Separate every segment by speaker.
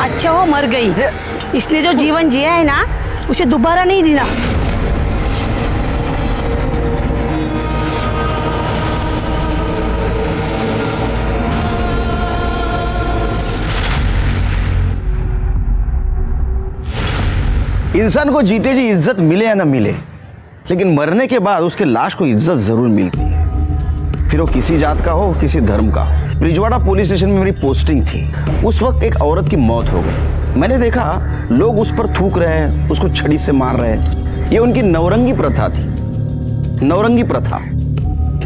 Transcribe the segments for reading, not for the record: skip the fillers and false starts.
Speaker 1: अच्छा हो मर गई, इसने जो जीवन जिया है ना उसे दोबारा नहीं देना।
Speaker 2: इंसान को जीते जी इज्जत मिले या ना मिले, लेकिन मरने के बाद उसके लाश को इज्जत जरूर मिलती है, फिर वो किसी जात का हो किसी धर्म का हो। ब्रिजवाड़ा पुलिस स्टेशन में मेरी पोस्टिंग थी। उस वक्त एक औरत की मौत हो गई। मैंने देखा लोग उस पर थूक रहे हैं, उसको छड़ी से मार रहे हैं। ये उनकी नवरंगी प्रथा थी। नवरंगी प्रथा,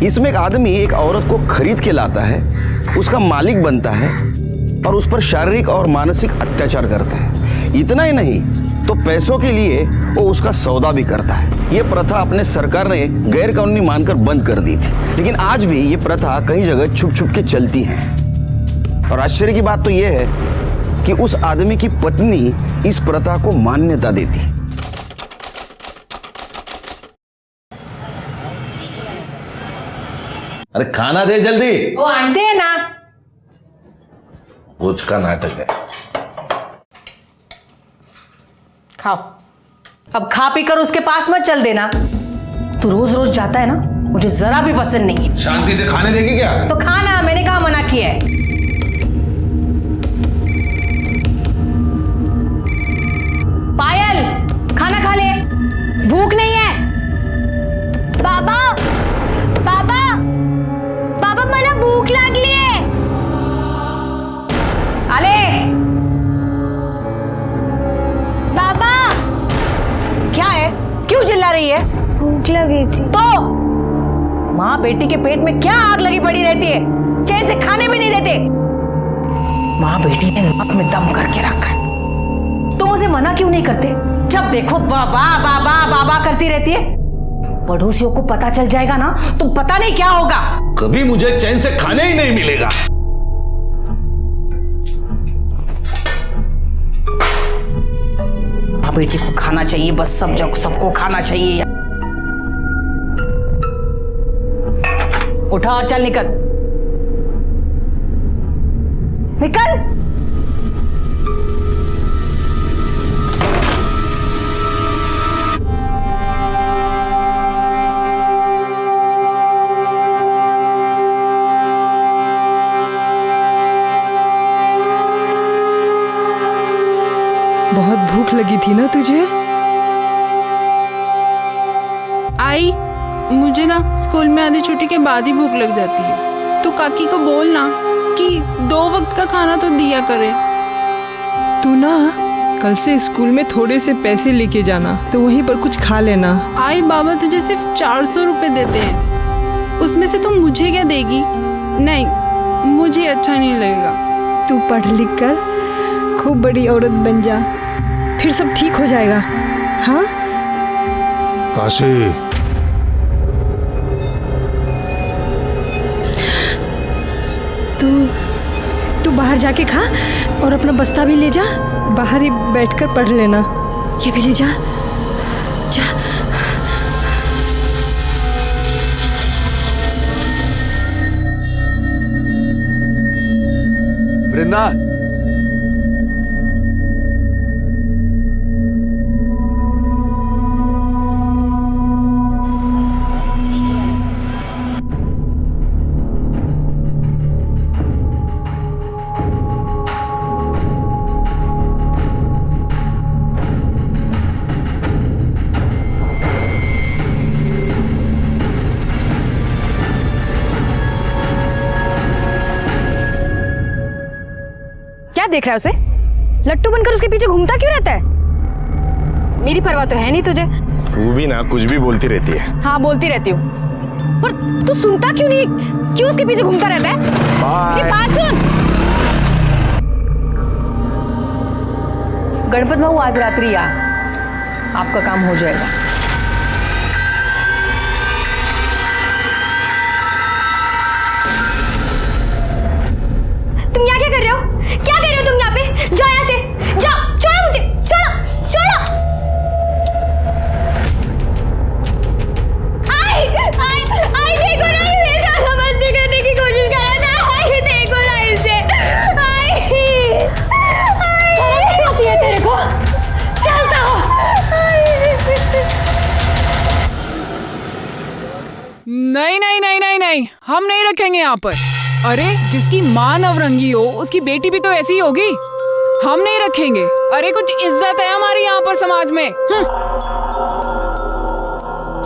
Speaker 2: इसमें एक आदमी एक औरत को खरीद के लाता है, उसका मालिक बनता है और उस पर शारीरिक और मानसिक अत्याचार करता है। इतना ही नहीं तो पैसों के लिए वो उसका सौदा भी करता है। ये प्रथा अपने सरकार ने गैर कानूनी मानकर बंद कर दी थी, लेकिन आज भी ये प्रथा कई जगह छुप छुप के चलती है। और आश्चर्य की बात तो ये है कि उस आदमी की पत्नी इस प्रथा को मान्यता देती।
Speaker 3: अरे खाना दे जल्दी।
Speaker 4: वो आंटी है ना,
Speaker 3: उसका नाटक है।
Speaker 4: खाओ। अब खा पी कर उसके पास मत चल देना। तू रोज रोज जाता है ना, मुझे जरा भी पसंद नहीं है।
Speaker 3: शांति से खाने देगी क्या?
Speaker 4: तो खाना, मैंने कहा मना किया है। पायल, खाना खा ले, भूख नहीं है।
Speaker 5: बाबा बाबा बाबा मला भूख लागली आहे।
Speaker 4: आले।
Speaker 5: बाबा
Speaker 4: क्या है, क्यों चिल्ला रही है?
Speaker 5: भूख लगी थी।
Speaker 4: तो माँ बेटी के पेट में क्या आग लगी पड़ी रहती है, चैन से खाने भी नहीं देते। माँ बेटी ने नाक में दम करके रखा है। तुम उसे मना क्यों नहीं करते? जब देखो बाबा बाबा बाबा करती रहती है। पड़ोसियों को पता चल जाएगा ना तो पता नहीं क्या होगा।
Speaker 3: कभी मुझे चैन से खाने ही नहीं मिलेगा।
Speaker 4: माँ बेटी को खाना चाहिए, बस सब जगह सबको खाना चाहिए। उठा और चल, निकल निकल।
Speaker 6: बहुत भूख लगी थी ना तुझे?
Speaker 7: आई, मुझे ना स्कूल में आधी छुट्टी के बाद ही भूख लग जाती है। तो काकी को बोलना कि 2 वक्त का खाना तो दिया करे।
Speaker 6: तू ना कल से स्कूल में थोड़े से पैसे लेके जाना, तो वहीं पर कुछ खा लेना।
Speaker 7: आई, बाबा तुझे सिर्फ 400 रुपए देते हैं, उसमें से तुम मुझे क्या देगी? नहीं, मुझे अच्छा नहीं लगेगा।
Speaker 6: तू पढ़ लिख कर खूब बड़ी औरत बन जा, फिर सब ठीक हो जाएगा। हाँ
Speaker 8: काशी,
Speaker 6: तू बाहर जाके खा और अपना बस्ता भी ले जा। बाहर ही बैठकर पढ़ लेना। ये भी ले जा, जा।
Speaker 8: वृंदा,
Speaker 5: क्या देख रहा है उसे? लट्टू बनकर उसके पीछे घूमता क्यों रहता है? मेरी परवाह तो है नहीं तुझे।
Speaker 8: तू भी ना कुछ भी बोलती रहती है।
Speaker 5: हाँ बोलती रहती हूँ, पर तू सुनता क्यों नहीं? क्यों उसके पीछे घूमता रहता है? मेरी बात सुन।
Speaker 4: गणपत बाबू आज रात्रि आ, आपका काम हो जाएगा।
Speaker 5: तुम यहाँ क्या कर रहे हो? क्या कर रहे हो तुम यहाँ पे? जाओ यहाँ से, जाओ, छोड़ो मुझे, छोड़ो, छोड़ो। आई, आई, आई देखो ना, ये मेरे साथ बंदी करने की कोशिश कर रहा था। आई देखो ना इसे, आई, आई।
Speaker 7: नहीं, हम नहीं रखेंगे यहाँ पर। अरे जिसकी माँ नवरंगी हो उसकी बेटी भी तो ऐसी ही होगी। हम नहीं रखेंगे। अरे कुछ इज्जत है हमारी यहाँ पर समाज में।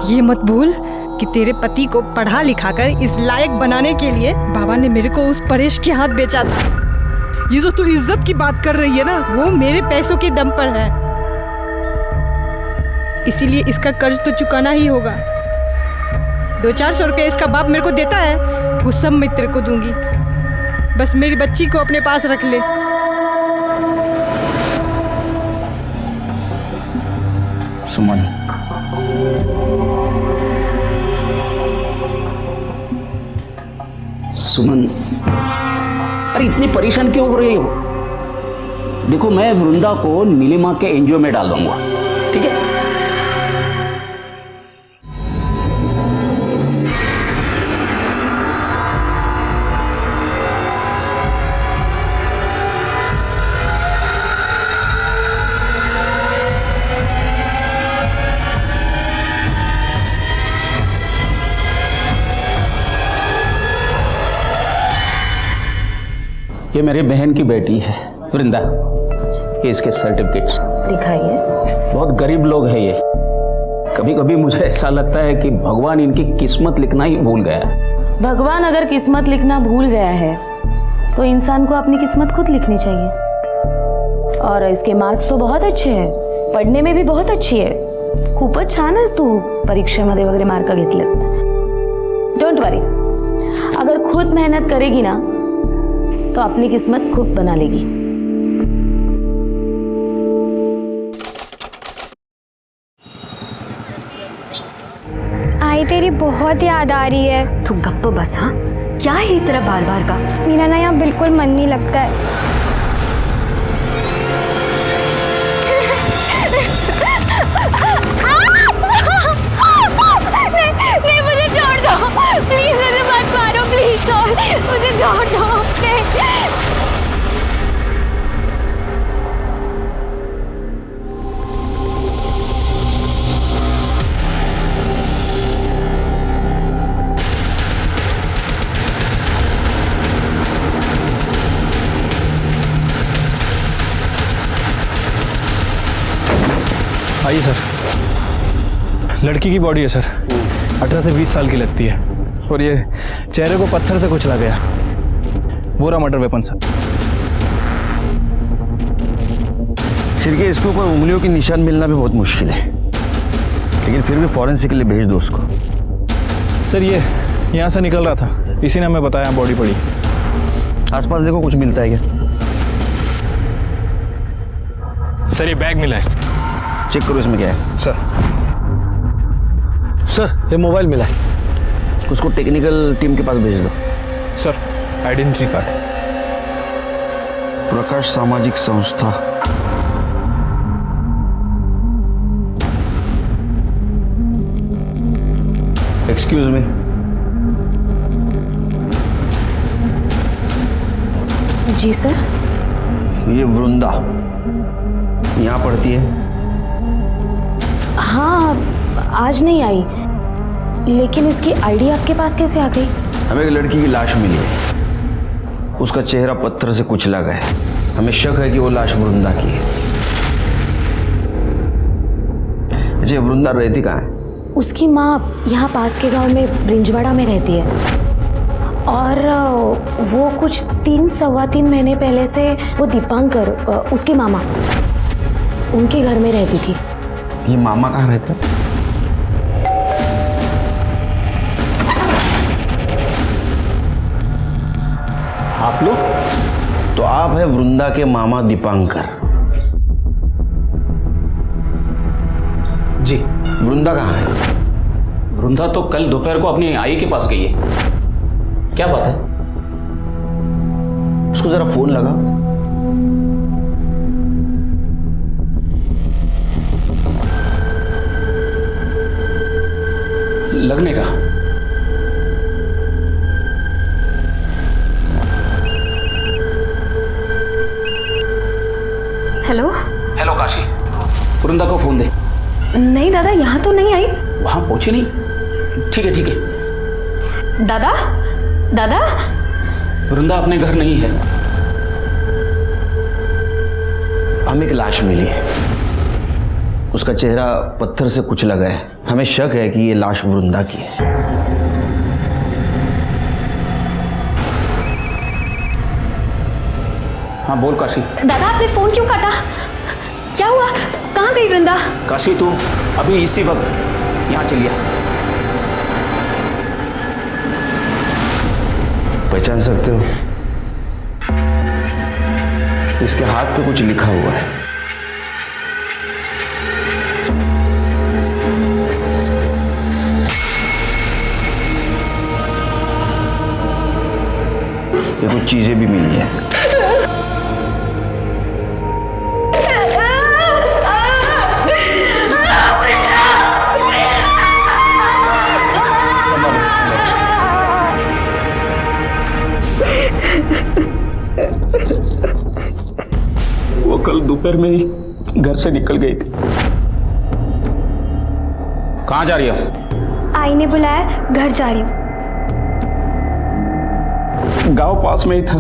Speaker 6: ये मत भूल कि तेरे पति को पढ़ा लिखाकर इस लायक बनाने के लिए बाबा ने मेरे को उस परेश के हाथ बेचा था।
Speaker 9: ये जो तू इज्जत की बात कर रही है ना,
Speaker 6: वो मेरे पैसों के दम पर है, इसीलिए इसका कर्ज तो चुकाना ही होगा। 200-400 रुपये इसका बाप मेरे को देता है, वो सब मैं तेरे को दूंगी। बस मेरी बच्ची को अपने पास रख ले।
Speaker 2: सुमन,
Speaker 10: सुमन, अरे इतनी परेशान क्यों हो रही हो? देखो मैं वृंदा को नीलिमा के एनजीओ में डाल दूंगा, ठीक है? ये मेरी बहन की बेटी है वृंदा, ये इसके सर्टिफिकेट्स
Speaker 4: दिखाइए।
Speaker 10: बहुत गरीब लोग हैं ये। कभी कभी मुझे ऐसा लगता है कि भगवान इनकी किस्मत लिखना ही भूल गया है।
Speaker 4: भगवान अगर किस्मत लिखना भूल गया है तो इंसान को अपनी किस्मत खुद लिखनी चाहिए। और इसके मार्क्स तो बहुत अच्छे हैं, पढ़ने में भी बहुत अच्छी है, खूपच छान आहेस तू परीक्षेमध्ये वगैरे मार्क घेतले। डोंट वरी, अगर खुद मेहनत करेगी ना तो अपनी किस्मत खुद बना लेगी।
Speaker 5: आई तेरी बहुत याद आ रही है।
Speaker 4: तू गप्प बस। हाँ, क्या है तेरा बार बार का?
Speaker 5: मेरा ना यहाँ बिल्कुल मन नहीं लगता है। नहीं, मुझे छोड़ दो प्लीज, मुझे मत मारो प्लीज, मुझे छोड़ दो।
Speaker 8: आइए सर, लड़की की बॉडी है सर, 18 से 20 साल की लगती है, और ये चेहरे को पत्थर से कुचला गया। बोरा मर्डर वेपन सर।
Speaker 2: सिर के इसके ऊपर उंगलियों के निशान मिलना भी बहुत मुश्किल है, लेकिन फिर भी फॉरेंसिक के लिए भेज दो उसको।
Speaker 8: सर ये यहाँ से निकल रहा था, इसी ने हमें बताया बॉडी पड़ी।
Speaker 2: आसपास देखो कुछ मिलता है क्या?
Speaker 8: सर ये बैग मिला है।
Speaker 2: चेक करो इसमें क्या है।
Speaker 8: सर ये मोबाइल मिला है।
Speaker 2: उसको टेक्निकल टीम के पास भेज दो।
Speaker 8: Sir identity card.
Speaker 2: Prakash Samajik Sanstha. Excuse me.
Speaker 4: जी सर।
Speaker 2: ये वृंदा यहाँ पढ़ती है?
Speaker 4: हाँ, आज नहीं आई, लेकिन इसकी आईडी आपके पास कैसे आ गई?
Speaker 2: हमें एक लड़की की लाश मिली है, उसका चेहरा पत्थर से कुचला गया है। हमें शक है कि वो लाश वृंदा की है। अच्छा, वृंदा रहती कहाँ है?
Speaker 4: उसकी माँ यहाँ पास के गांव में ब्रिंजवाड़ा में रहती है, और वो कुछ 3-3.25 महीने पहले से वो दीपांकर, उसके मामा, उनके घर में रहती थी।
Speaker 2: ये मामा कहाँ रहते हैं?
Speaker 10: आप लोग?
Speaker 2: तो आप है वृंदा के मामा दीपांकर?
Speaker 10: जी।
Speaker 2: वृंदा कहाँ है?
Speaker 10: वृंदा तो कल दोपहर को अपनी आई के पास गई है। क्या बात है?
Speaker 2: उसको जरा फोन लगा।
Speaker 10: लगने का।
Speaker 4: हेलो।
Speaker 10: हेलो काशी, वृंदा को फोन दे।
Speaker 4: नहीं दादा, यहाँ तो नहीं आई।
Speaker 10: वहां पहुंची नहीं? ठीक है ठीक है।
Speaker 5: दादा दादा
Speaker 10: वृंदा अपने घर नहीं है।
Speaker 2: हमें एक लाश मिली है, उसका चेहरा पत्थर से कुचला गया है। हमें शक है कि ये लाश वृंदा की है।
Speaker 10: हाँ बोल काशी।
Speaker 5: दादा आपने फोन क्यों काटा? क्या हुआ? कहाँ गई वृंदा?
Speaker 10: काशी तू अभी इसी वक्त यहाँ चलिए।
Speaker 2: पहचान सकते हो? इसके हाथ पे कुछ लिखा हुआ है। ये कुछ चीजें भी मिली है।
Speaker 10: वो कल दोपहर में ही घर से निकल गई थी। कहाँ जा रही हो?
Speaker 5: आई ने बुलाया, घर जा रही हूँ।
Speaker 10: गांव पास में ही था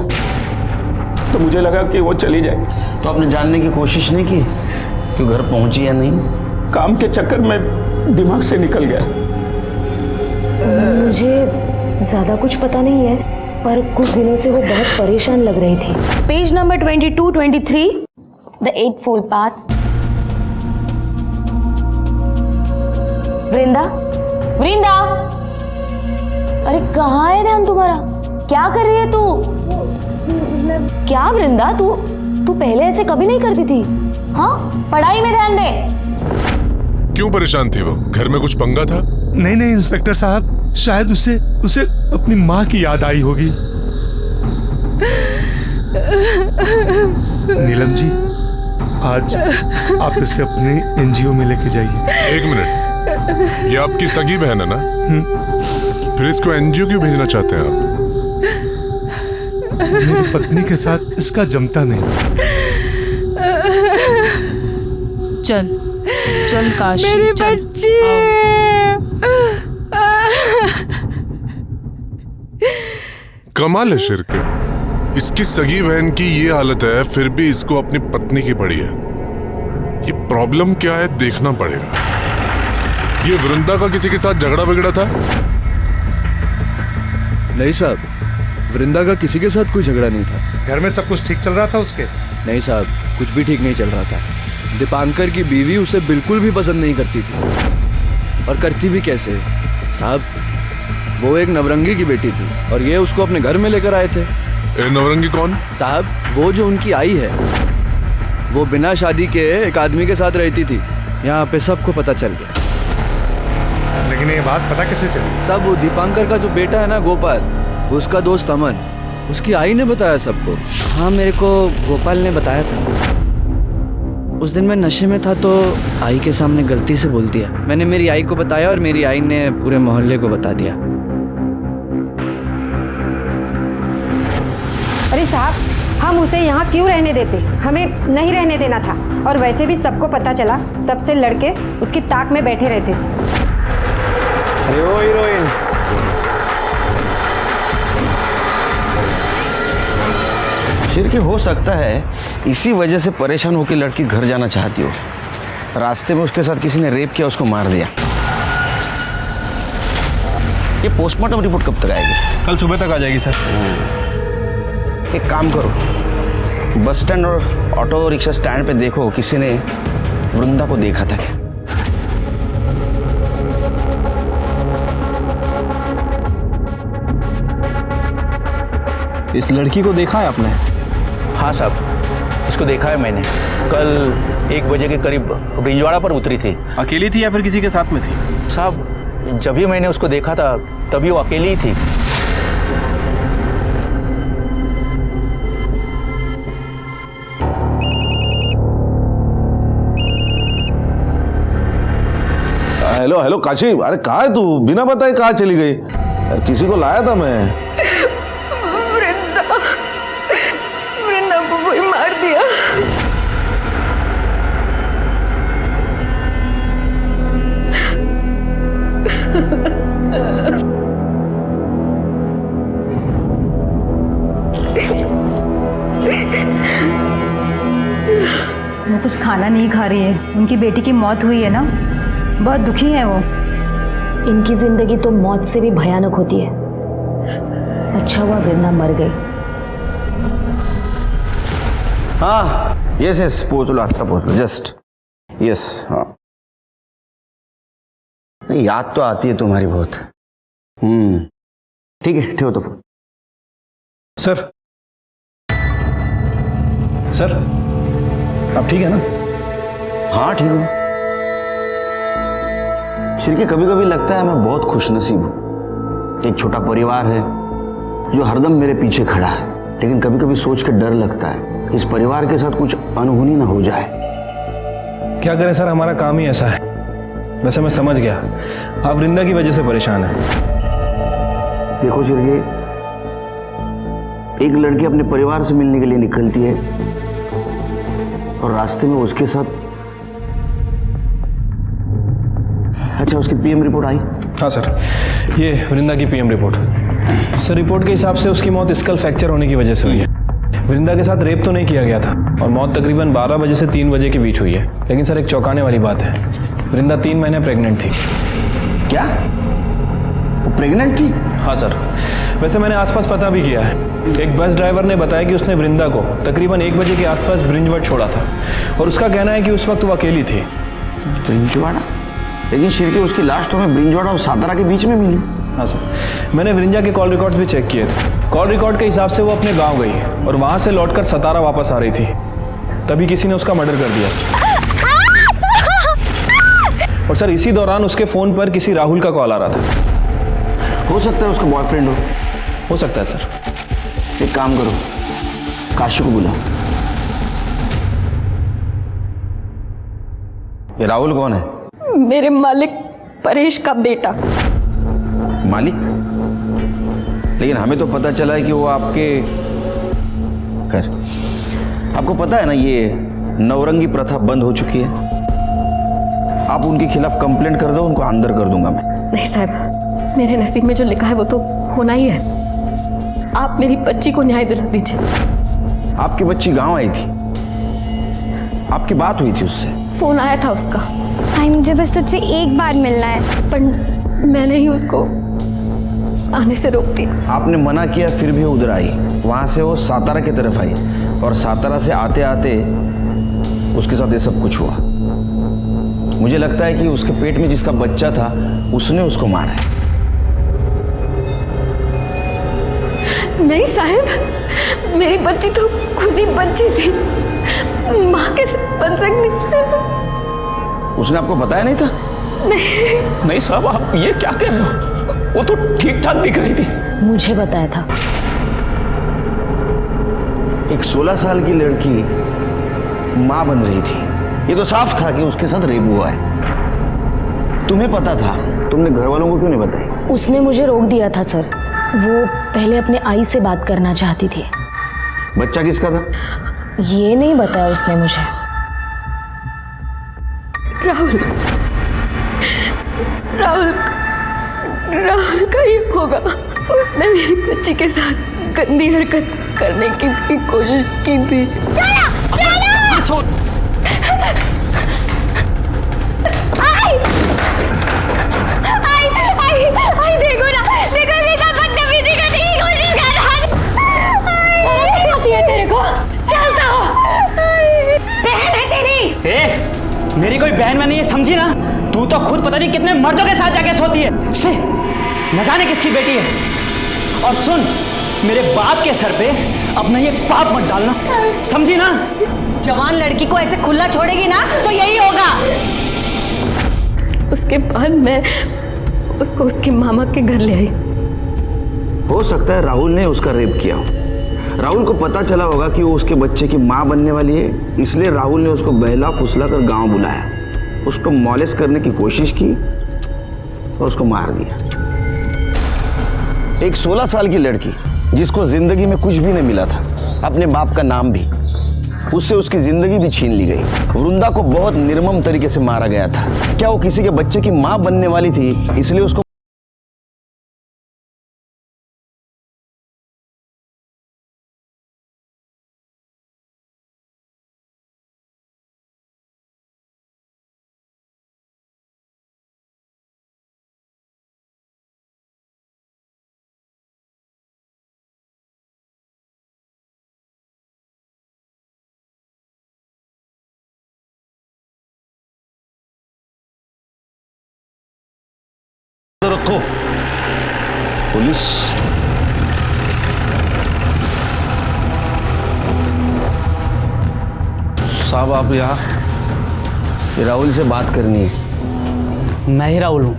Speaker 10: तो मुझे लगा कि वो चली जाए।
Speaker 2: तो आपने जानने की कोशिश नहीं की कि घर पहुंची या नहीं?
Speaker 10: काम के चक्कर में दिमाग से निकल गया।
Speaker 11: मुझे ज्यादा कुछ पता नहीं है, पर कुछ दिनों से वो बहुत परेशान लग रही थी। Page number 22-23, the eightfold path. Vrinda, Vrinda, अरे कहाँ है ध्यान तुम्हारा? क्या कर रही है तू? क्या वृंदा, तू पहले ऐसे कभी नहीं करती थी। हाँ, पढ़ाई में ध्यान दे।
Speaker 12: क्यों परेशान थी वो? घर में कुछ पंगा था?
Speaker 13: नहीं नहीं इंस्पेक्टर साहब, शायद उसे अपनी माँ की याद आई होगी। नीलम जी, आज आप इसे अपने एनजीओ में लेके जाइए।
Speaker 12: एक मिनट, ये आपकी सगी बहन है ना? फिर इसको एनजीओ क्यों भेजना चाहते हैं आप?
Speaker 13: मेरी पत्नी के साथ इसका जमता नहीं।
Speaker 7: चल चल काशी,
Speaker 6: मेरी
Speaker 7: चल।
Speaker 6: बच्ची।
Speaker 12: कमाल है शिरके, इसकी सगी बहन की ये हालत है फिर भी इसको अपनी पत्नी की पड़ी है। ये प्रॉब्लम क्या है देखना पड़ेगा। ये वृंदा का किसी के साथ झगड़ा बिगड़ा था?
Speaker 8: नहीं साहब, वृंदा का किसी के साथ कोई झगड़ा नहीं था।
Speaker 13: घर में सब कुछ ठीक चल रहा था उसके?
Speaker 8: नहीं साहब, कुछ भी ठीक नहीं चल रहा था। दीपांकर की बीवी उसे बिल्कुल भी पसंद नहीं करती थी, और करती भी कैसे साहब। वो एक नवरंगी की बेटी थी और ये उसको अपने घर में लेकर आए थे।
Speaker 12: नवरंगी कौन?
Speaker 8: साहब, वो जो उनकी आई है, वो बिना शादी के एक आदमी के साथ रहती थी। यहाँ पे सबको पता चल गया।
Speaker 13: लेकिन ये बात पता कैसे चली?
Speaker 8: साहब, वो दीपांकर का जो बेटा है ना गोपाल, उसका दोस्त अमन, उसकी आई ने बताया सबको। हाँ, मेरे को गोपाल ने बताया था। उस दिन मैं नशे में था तो आई के सामने गलती से बोल दिया। मैंने मेरी आई को बताया और मेरी आई ने पूरे मोहल्ले को बता दिया।
Speaker 14: अरे साहब, हम उसे यहाँ क्यों रहने देते? हमें नहीं रहने देना था। और वैसे भी सबको पता चला, तब से लड़के उसकी ताक में बैठे रहते थे।
Speaker 2: अरे ओ हीरोइन, शिरके हो सकता है इसी वजह से परेशान होकर लड़की घर जाना चाहती हो। रास्ते में उसके साथ किसी ने रेप किया, उसको मार दिया। ये पोस्टमार्टम रिपोर्ट कब तक आएगी?
Speaker 8: कल सुबह तक आ जाएगी सर।
Speaker 2: एक काम करो, बस स्टैंड और ऑटो रिक्शा स्टैंड पे देखो किसी ने वृंदा को देखा था क्या।
Speaker 8: इस लड़की को देखा है आपने?
Speaker 15: हाँ साहब, इसको देखा है मैंने। कल 1 बजे के करीब ब्रिंजवाड़ा पर उतरी थी।
Speaker 8: अकेली थी या फिर किसी के साथ में थी?
Speaker 15: साहब, जब भी मैंने उसको देखा था तभी वो अकेली ही थी।
Speaker 3: हेलो हेलो काशी, अरे कहाँ है तू? बिना बताए कहाँ चली गई? यार किसी को लाया था मैं।
Speaker 11: वृंदा को कोई मार दिया।
Speaker 4: वो कुछ खाना नहीं खा रही है। उनकी बेटी की मौत हुई है ना, बहुत दुखी है वो।
Speaker 11: इनकी जिंदगी तो मौत से भी भयानक होती है। अच्छा हुआ वृंदा मर गई।
Speaker 2: हाँ यस यस, पहुँच लो, अच्छा पहुँच लो, जस्ट यस। हाँ नहीं, याद तो आती है तुम्हारी बहुत। ठीक है, ठेवतो फोन।
Speaker 8: सर सर आप ठीक है ना?
Speaker 2: हाँ ठीक हूँ। श्री, कभी कभी लगता है मैं बहुत खुशनसीब हूँ। एक छोटा परिवार है जो हरदम मेरे पीछे खड़ा है, लेकिन कभी कभी सोच के डर लगता है इस परिवार के साथ कुछ अनहोनी ना हो जाए।
Speaker 8: क्या करें सर, हमारा काम ही ऐसा है। वैसे मैं समझ गया, आप वृंदा की वजह से परेशान हैं।
Speaker 2: देखो श्री, एक लड़की अपने परिवार से मिलने के लिए निकलती है और रास्ते में उसके साथ, अच्छा उसकी पीएम रिपोर्ट आई?
Speaker 8: हाँ सर, ये वृंदा की पीएम रिपोर्ट। सर रिपोर्ट के हिसाब से उसकी मौत स्कल फ्रैक्चर होने की वजह से हुई है। वृंदा के साथ रेप तो नहीं किया गया था और मौत तकरीबन 12 बजे से 3 बजे के बीच हुई है। लेकिन सर एक चौंकाने वाली बात है, वृंदा 3 महीने प्रेग्नेंट थी।
Speaker 2: क्या वो प्रेग्नेंट थी?
Speaker 8: हाँ सर, वैसे मैंने आसपास पता भी किया है। एक बस ड्राइवर ने बताया कि उसने वृंदा को तकरीबन 1 बजे के आसपास ब्रिंजवाड़ा छोड़ा था और उसका कहना है कि उस वक्त वो अकेली थी।
Speaker 2: ब्रिंजवाड़ा? लेकिन शिरके उसकी लाश तो हमें ब्रिंजवाड़ा और सातारा के बीच में मिली।
Speaker 8: हाँ सर, मैंने वृंदा के कॉल रिकॉर्ड्स भी चेक किए थे। कॉल रिकॉर्ड के हिसाब से वो अपने गांव गई और वहां से लौटकर सतारा वापस आ रही थी, तभी किसी ने उसका मर्डर कर दिया। और सर इसी दौरान उसके फोन पर किसी राहुल का कॉल आ रहा था।
Speaker 2: हो सकता है उसका बॉयफ्रेंड
Speaker 8: हो सकता है सर।
Speaker 2: एक काम करो, काशी को बुलाओ। ये राहुल कौन है?
Speaker 5: मेरे मालिक परेश का बेटा।
Speaker 2: मालिक? लेकिन हमें तो पता चला है कि वो आपके, खैर आपको पता है ना ये नवरंगी प्रथा बंद हो चुकी है। आप उनके खिलाफ कंप्लेंट कर दो, उनको अंदर कर दूंगा मैं।
Speaker 5: नहीं साहब, मेरे नसीब में जो लिखा है वो तो होना ही है। आप मेरी बच्ची को न्याय दिला दीजिए।
Speaker 2: आपकी बच्ची गांव आई थी, आपकी बात हुई थी उससे?
Speaker 5: फोन आया था उसका।
Speaker 14: आई मुझे बस तुझसे एक बार मिलना है।
Speaker 5: पर मैंने ही उसको आने से रोक दिया।
Speaker 2: आपने मना किया फिर भी उधर आई। वहां से वो सातारा की तरफ आई और सातारा से आते आते उसके साथ ये सब कुछ हुआ। मुझे लगता है कि उसके पेट में जिसका बच्चा था उसने उसको मारा है।
Speaker 5: नहीं साहब, मेरी बच्ची तो खुद ही बच्ची थी, माँ कैसे बन सकती?
Speaker 2: उसने आपको बताया नहीं था?
Speaker 10: नहीं साहब, आप ये क्या कह रहे हो? वो तो ठीक ठाक दिख रही थी।
Speaker 11: मुझे बताया था।
Speaker 2: एक 16 साल की लड़की मां बन रही थी, ये तो साफ था कि उसके साथ रेप हुआ है। तुम्हें पता था, तुमने घर वालों को क्यों नहीं बताई?
Speaker 11: उसने मुझे रोक दिया था सर। वो पहले अपने आई से बात करना चाहती थी।
Speaker 2: बच्चा किसका था?
Speaker 11: ये नहीं बताया उसने मुझे।
Speaker 5: राहुल का ही होगा। उसने मेरी बच्ची के साथ गंदी हरकत करने की भी कोशिश की थी। छोड़। आई देखो ना, देखो मेरा बदतमीजी करने की कोशिश कर रहा है। शर्म आती है तेरे को? चलता हो, बहन है तेरी।
Speaker 10: मेरी कोई बहन में नहीं है, समझी ना? तू तो खुद पता नहीं कितने मर्दों के साथ जाके सोती है। न जाने किसकी बेटी है। और सुन, मेरे बाप के सर पे अपना ये पाप मत डालना, समझी ना?
Speaker 4: जवान लड़की को ऐसे खुला छोड़ेगी ना तो यही होगा।
Speaker 5: उसके बाद मैं उसको उसके मामा के घर ले आई।
Speaker 2: हो सकता है राहुल ने उसका रेप किया हो। राहुल को पता चला होगा कि वो उसके बच्चे की मां बनने वाली है, इसलिए राहुल ने उसको बहला फुसला कर गांव बुलाया, उसको मॉलेस्ट करने की कोशिश की और उसको मार दिया। एक 16 साल की लड़की जिसको जिंदगी में कुछ भी नहीं मिला था, अपने बाप का नाम भी, उससे उसकी जिंदगी भी छीन ली गई। वृंदा को बहुत निर्मम तरीके से मारा गया था। क्या वो किसी के बच्चे की मां बनने वाली थी इसलिए उसको
Speaker 3: रखो। पुलिस साहब, आप यहाँ?
Speaker 2: राहुल से बात करनी है।
Speaker 10: मैं ही राहुल हूँ।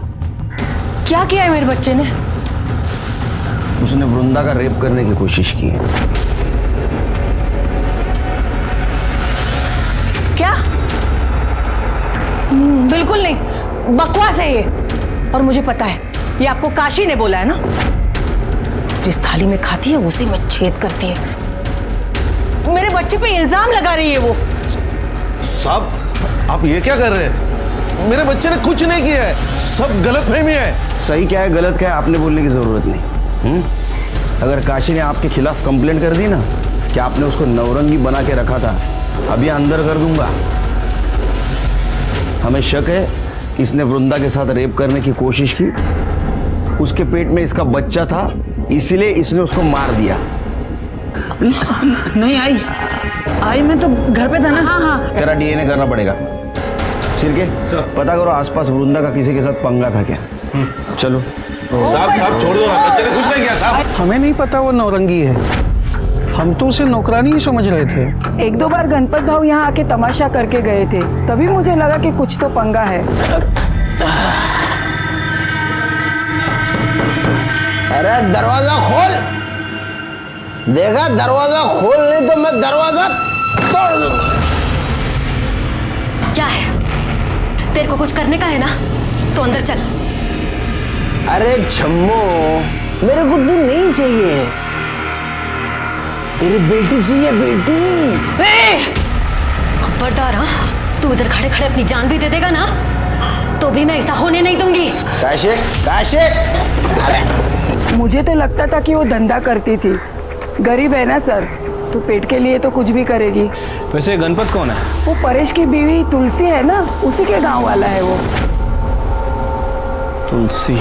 Speaker 4: क्या किया है मेरे बच्चे ने?
Speaker 2: उसने वृंदा का रेप करने की कोशिश की है।
Speaker 4: क्या? बिल्कुल नहीं, बकवास है ये। और मुझे पता है ये आपको काशी ने बोला है ना। जिस थाली में खाती है उसी में छेद करती है। मेरे बच्चे पे इल्जाम लगा रही है वो।
Speaker 3: साहब, आप ये क्या कर रहे हैं? मेरे बच्चे ने कुछ नहीं किया है, सब गलतफहमी है।
Speaker 2: सही क्या है गलत क्या है आपने बोलने की जरूरत नहीं। अगर काशी ने आपके खिलाफ कंप्लेंट कर दी ना कि आपने उसको नवरंगी बना के रखा था, अभी अंदर कर दूंगा। हमें शक है कि इसने वृंदा के साथ रेप करने की कोशिश की, उसके पेट में इसका बच्चा था, इसीलिए इसने उसको मार दिया।
Speaker 10: नहीं आई मैं तो घर पे था ना। हाँ।
Speaker 2: तेरा डीएनए करना पड़ेगा। सिरके पता करो आसपास वृंदा का किसी के साथ पंगा था क्या। चलो
Speaker 3: साहब छोड़ दो ना, बच्चे ने कुछ नहीं किया साहब।
Speaker 9: हमें नहीं पता वो नौरंगी है, हम तो उसे नौकरानी ही समझ रहे थे।
Speaker 6: 1-2 बार गणपत भाव यहाँ आके तमाशा करके गए थे, तभी मुझे लगा कि कुछ तो पंगा है।
Speaker 2: अरे दरवाजा खोल, देखा दरवाजा खोल, नहीं तो मैं दरवाजा तोड़ दूंगा।
Speaker 11: क्या है? तेरे को कुछ करने का है ना, तो अंदर चल।
Speaker 2: अरे छम्मो, मेरे को तू नहीं चाहिए, तेरी बेटी चाहिए, बेटी।
Speaker 11: खबरदार, हाँ? तू इधर खड़े खड़े अपनी जान भी दे देगा ना, तो भी मैं ऐसा होने नहीं दूंगी।
Speaker 2: काशे,
Speaker 6: मुझे तो लगता था कि वो धंधा करती थी। गरीब है ना सर, तो पेट के लिए तो कुछ भी करेगी।
Speaker 8: वैसे गणपत कौन है?
Speaker 6: वो परेश की बीवी तुलसी है ना, उसी के गांव वाला है वो।
Speaker 8: तुलसी।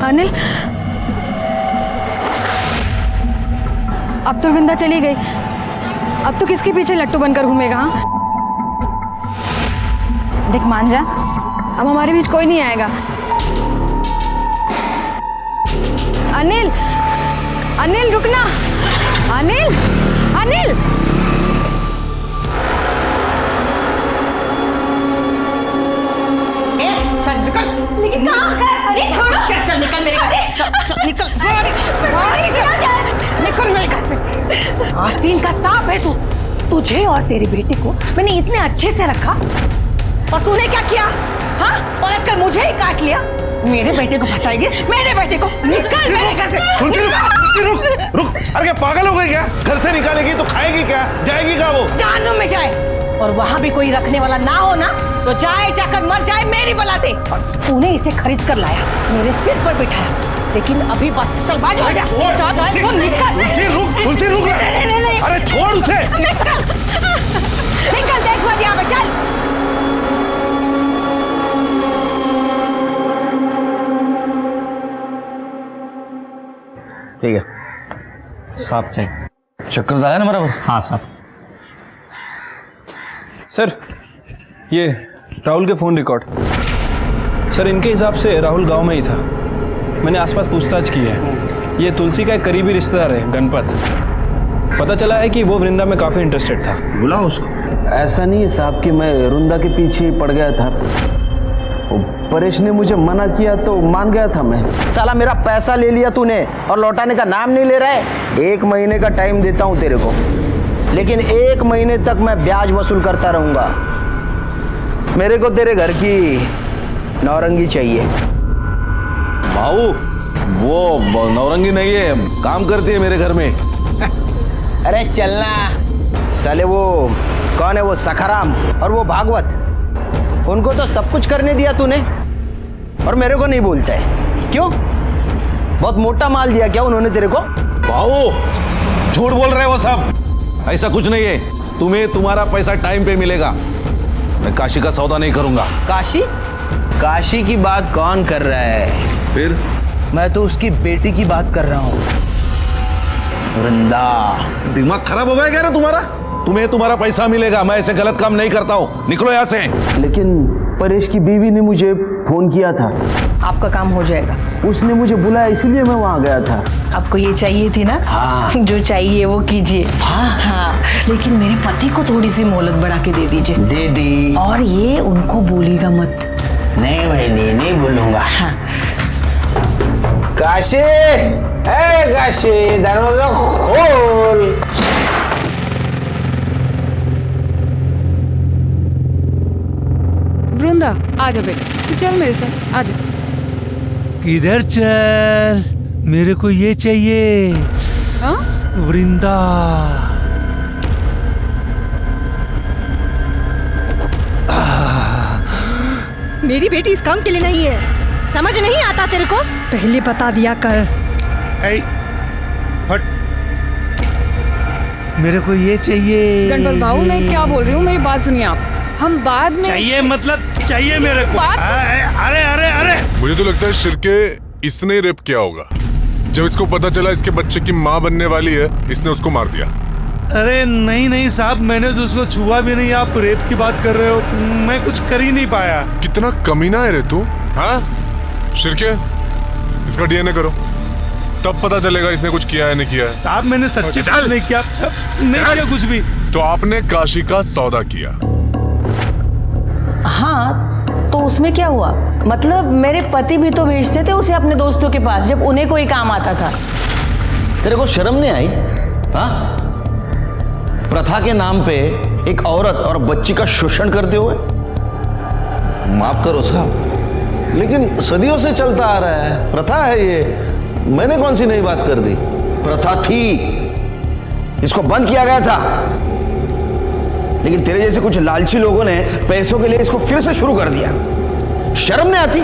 Speaker 14: अनिल, अब तो वृंदा चली गई, अब तो किसके पीछे लट्टू बनकर घूमेगा? हाँ, देख मान जा, अब हमारे बीच कोई नहीं आएगा। अनिल, अनिल रुकना, अनिल, अनिल।
Speaker 4: चल निकल।
Speaker 5: लेकिन कहाँ? अरे छोड़ो।
Speaker 4: चल निकल मेरे घर से। चल निकल मेरे घर से। आस्तीन का सांप है तू। तुझे और तेरी बेटी को मैंने इतने अच्छे से रखा और तूने क्या किया? हाँ, पलट कर मुझे ही काट लिया। मेरे बेटे को फंसाएगी, मेरे बेटे को। निकल मेरे घर से।
Speaker 3: रुक। अरे क्या पागल हो गई क्या? घर से निकालेगी तो खाएगी क्या? जाएगी कहाँ वो?
Speaker 4: जहन्नुम में जाए। और वहां भी कोई रखने वाला ना हो ना, तो जाए जाकर मर जाए मेरी बला से। और तूने इसे खरीद कर लाया, मेरे सिर पर बिठाया, लेकिन अभी बस चल बाजू हट जा।
Speaker 3: तुलसी रुक। अरे छोड़ उसे।
Speaker 4: निकल देख मत यहाँ पे, चल।
Speaker 2: ठीक है साहब, चाहिए चक्कर डाला ना बराबर।
Speaker 10: हाँ साहब।
Speaker 8: सर ये राहुल के फ़ोन रिकॉर्ड। सर इनके हिसाब से राहुल गांव में ही था। मैंने आसपास पूछताछ की है। ये तुलसी का एक करीबी रिश्तेदार है गणपत। पता चला है कि वो वृंदा में काफ़ी इंटरेस्टेड था।
Speaker 2: बुलाओ उसको। ऐसा नहीं है साहब कि मैं वृंदा के पीछे ही पड़ गया था, परेश ने मुझे मना किया तो मान गया था मैं। साला मेरा पैसा ले लिया तूने और लौटाने का नाम नहीं ले रहा है। 1 महीने का टाइम देता हूँ तेरे को, लेकिन 1 महीने तक मैं ब्याज वसूल करता रहूंगा। मेरे को तेरे घर की नौरंगी चाहिए।
Speaker 3: भाऊ, वो नौरंगी नहीं है, काम करती है मेरे घर में।
Speaker 2: अरे चलना साले। वो कौन है? वो सखाराम और वो भागवत, उनको तो सब कुछ करने दिया तूने और मेरे को नहीं बोलता है। क्यों? बहुत मोटा माल दिया क्या उन्होंने तेरे को?
Speaker 3: भाऊ झूठ बोल रहे हो सब, ऐसा कुछ नहीं है। तुम्हें तुम्हारा पैसा टाइम पे मिलेगा। मैं काशी का सौदा नहीं करूंगा।
Speaker 2: काशी? काशी की बात कौन कर रहा है?
Speaker 3: फिर?
Speaker 2: मैं तो उसकी बेटी की बात कर रहा हूँ। वृंदा।
Speaker 3: दिमाग खराब हो गया क्या रे तुम्हारा? तुम्हें तुम्हारा पैसा मिलेगा, मैं ऐसे गलत काम नहीं करता हूँ, निकलो यहाँ से।
Speaker 2: लेकिन परेश की बीवी ने मुझे फोन किया था।
Speaker 4: आपका काम हो जाएगा।
Speaker 2: उसने मुझे बुलाया इसलिए मैं वहाँ गया था।
Speaker 4: आपको ये चाहिए थी ना?
Speaker 2: हाँ।
Speaker 4: जो चाहिए वो कीजिए। हाँ। लेकिन मेरे पति को थोड़ी सी मोहलत बढ़ा के दे दीजिए।
Speaker 2: दे दी।
Speaker 4: और ये उनको बोलिएगा मत।
Speaker 2: नहीं बहनी, नहीं बोलूंगा।
Speaker 4: हाँ।
Speaker 2: काशी, ए काशी, दरवाजा खोल।
Speaker 14: वृंदा आ जा बेटा, तू चल मेरे साथ, आ जा।
Speaker 13: किधर चल, मेरे को ये चाहिए।
Speaker 14: हाँ?
Speaker 13: वृंदा।
Speaker 6: मेरी बेटी इस काम के लिए नहीं है, समझ नहीं आता तेरे को? पहले बता दिया कर।
Speaker 13: हट, मेरे को ये चाहिए।
Speaker 14: गणपत बाबू, मैं क्या बोल रही हूँ, मेरी बात सुनिए आप। हम बाद में
Speaker 13: चाहिए मतलब चाहिए मेरे को। अरे अरे अरे,
Speaker 12: मुझे तो लगता है शिर्के इसने रेप किया होगा। जब इसको पता चला इसके बच्चे की माँ बनने वाली है, इसने उसको मार दिया।
Speaker 13: अरे नहीं नहीं साहब, मैंने तो उसको छुआ भी नहीं। आप रेप की बात कर रहे हो, मैं कुछ कर ही नहीं पाया।
Speaker 12: कितना कमीना है रे तू। हाँ शिर्के, इसका डीएनए करो, तब पता चलेगा इसने कुछ किया है नहीं किया है।
Speaker 13: साहब मैंने सच्ची कुछ नहीं किया, नहीं किया कुछ भी।
Speaker 12: तो आपने काशी का सौदा किया?
Speaker 4: हाँ, तो उसमें क्या हुआ? मतलब मेरे पति भी तो भेजते थे उसे अपने दोस्तों के पास जब उन्हें कोई काम आता था।
Speaker 2: तेरे को शर्म नहीं आई? हाँ, प्रथा के नाम पे एक औरत और बच्ची का शोषण करते हुए।
Speaker 3: माफ करो साहब, लेकिन सदियों से चलता आ रहा है, प्रथा है ये। मैंने कौन सी नई बात कर दी?
Speaker 2: प्रथा थी, इसको बंद किया गया था, लेकिन तेरे जैसे कुछ लालची लोगों ने पैसों के लिए इसको फिर से शुरू कर दिया। शर्म नहीं आती?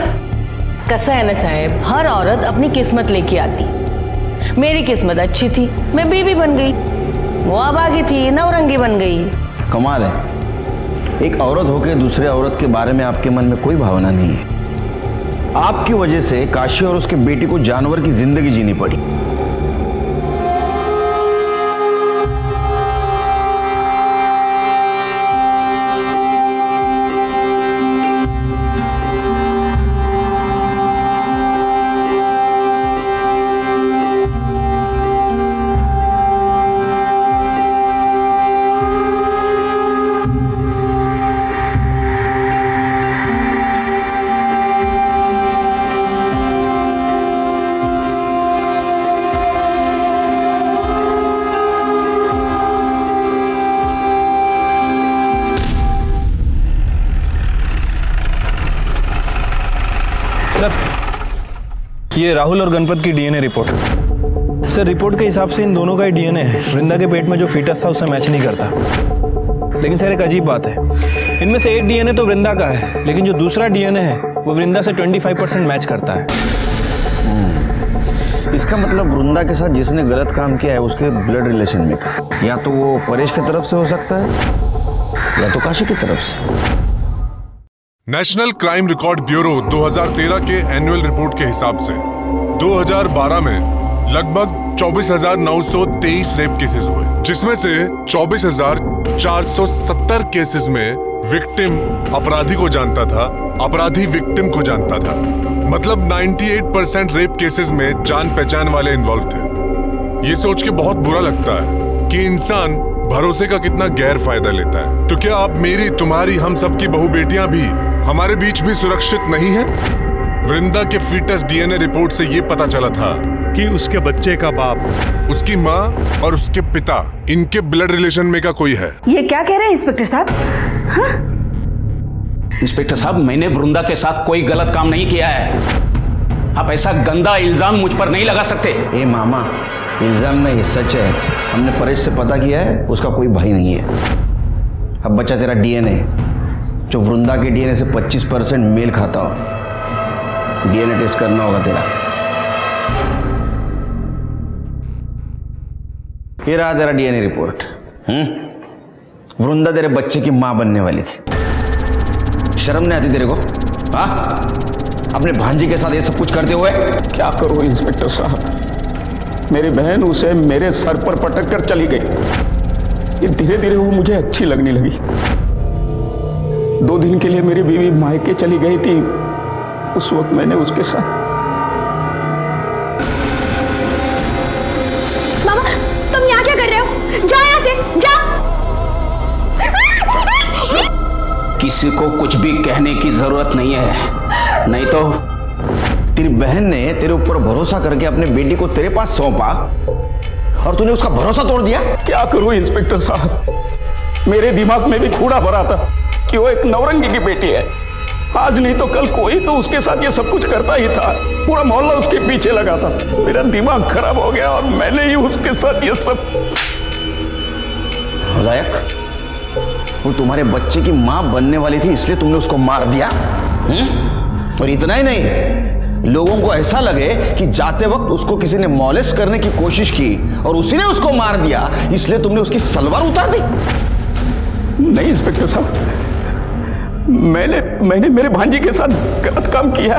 Speaker 4: कैसा है ना साहब, हर औरत अपनी किस्मत लेके आती। मेरी किस्मत अच्छी थी, मैं बीवी बन गई। वो अभागी थी, नौरंगी बन गई।
Speaker 2: कमाल है, एक औरत होकर दूसरे औरत के बारे में आपके मन में कोई भावना नहीं है। आपकी वजह से काशी और उसके बेटी को जानवर की जिंदगी जीनी पड़ी।
Speaker 8: ये राहुल और गणपत की डीएनए रिपोर्ट। सर रिपोर्ट के हिसाब से इन दोनों का ही डीएनए है। वृंदा के पेट में जो फीटस था उससे मैच नहीं करता। लेकिन सर एक अजीब बात है, इनमें से एक डीएनए तो वृंदा का है, लेकिन जो दूसरा डीएनए है वो वृंदा से 25% मैच करता है।
Speaker 2: इसका मतलब वृंदा के साथ जिसने गलत काम किया है उसके ब्लड रिलेशन में था। या तो वो परेश की तरफ से हो सकता है या तो काशी की तरफ से।
Speaker 12: नेशनल क्राइम रिकॉर्ड ब्यूरो 2013 के एनुअल रिपोर्ट के हिसाब से 2012 में लगभग 24,923 रेप केसेस हुए, जिसमें से 24,470 केसेस में विक्टिम अपराधी को जानता था, अपराधी विक्टिम को जानता था। मतलब 98% रेप केसेस में जान पहचान वाले इन्वॉल्व थे। ये सोच के बहुत बुरा लगता है कि इंसान भरोसे का कितना गैर फायदा लेता है। तो क्या आप मेरी, तुम्हारी, हम सबकी बहू बेटियां भी हमारे बीच भी सुरक्षित नहीं है? वृंदा के फीटस डीएनए रिपोर्ट से ये पता चला था
Speaker 13: कि उसके बच्चे का बाप,
Speaker 12: उसकी माँ और उसके पिता, इनके ब्लड रिलेशन में का कोई है।
Speaker 1: ये क्या कह रहे हैं इंस्पेक्टर साहब? हाँ?
Speaker 10: इंस्पेक्टर साहब, मैंने वृंदा के साथ कोई गलत काम नहीं किया है। आप ऐसा गंदा इल्जाम मुझ पर नहीं लगा सकते।
Speaker 2: ए मामा, इल्जाम नहीं, सच है। हमने परेश से पता किया है, उसका कोई भाई नहीं है। अब बच्चा तेरा डीएनए, जो वृंदा के डीएनए से 25% मेल खाता हो। डीएनए टेस्ट करना होगा तेरा। ये रहा तेरा डीएनए रिपोर्ट। वृंदा तेरे बच्चे की मां बनने वाली थी। शर्म नहीं आती तेरे को? हाँ, अपने भांजी के साथ ये सब कुछ करते हुए?
Speaker 8: क्या करूं इंस्पेक्टर साहब,
Speaker 9: मेरी बहन उसे मेरे सर पर पटक कर चली गई। ये धीरे धीरे वो मुझे अच्छी लगने लगी। 2 दिन के लिए मेरी बीवी मायके चली गई थी। उस वक्त मैंने उसके साथ
Speaker 5: मामा तुम यहाँ क्या कर रहे हो? जाओ यहाँ से, जाओ।
Speaker 9: किसी को कुछ भी कहने की जरूरत नहीं है, नहीं तो
Speaker 2: तेरी बहन ने तेरे ऊपर भरोसा करके अपने बेटी को तेरे पास सौंपा और तूने उसका भरोसा तोड़ दिया।
Speaker 9: क्या करूं इंस्पेक्टर साहब, मेरे दिमाग में भी कूड़ा भरा था कि वो एक नौरंगी की बेटी है। आज नहीं तो कल कोई तो उसके साथ ये सब कुछ करता ही था। पूरा मोहल्ला उसके पीछे लगा था। मेरा दिमाग खराब हो गया और मैंने ही उसके साथ ये सब।
Speaker 2: विधायक, वो तुम्हारे बच्चे की मां बनने वाली थी इसलिए तुमने उसको मार दिया। और इतना ही नहीं, लोगों को ऐसा लगे कि जाते वक्त उसको किसी ने मॉलेस्ट करने की कोशिश की और उसी ने उसको मार दिया, इसलिए तुमने उसकी सलवार उतार दी।
Speaker 9: नहीं इंस्पेक्टर साहब, मैंने मेरे भांजी के साथ गलत काम किया,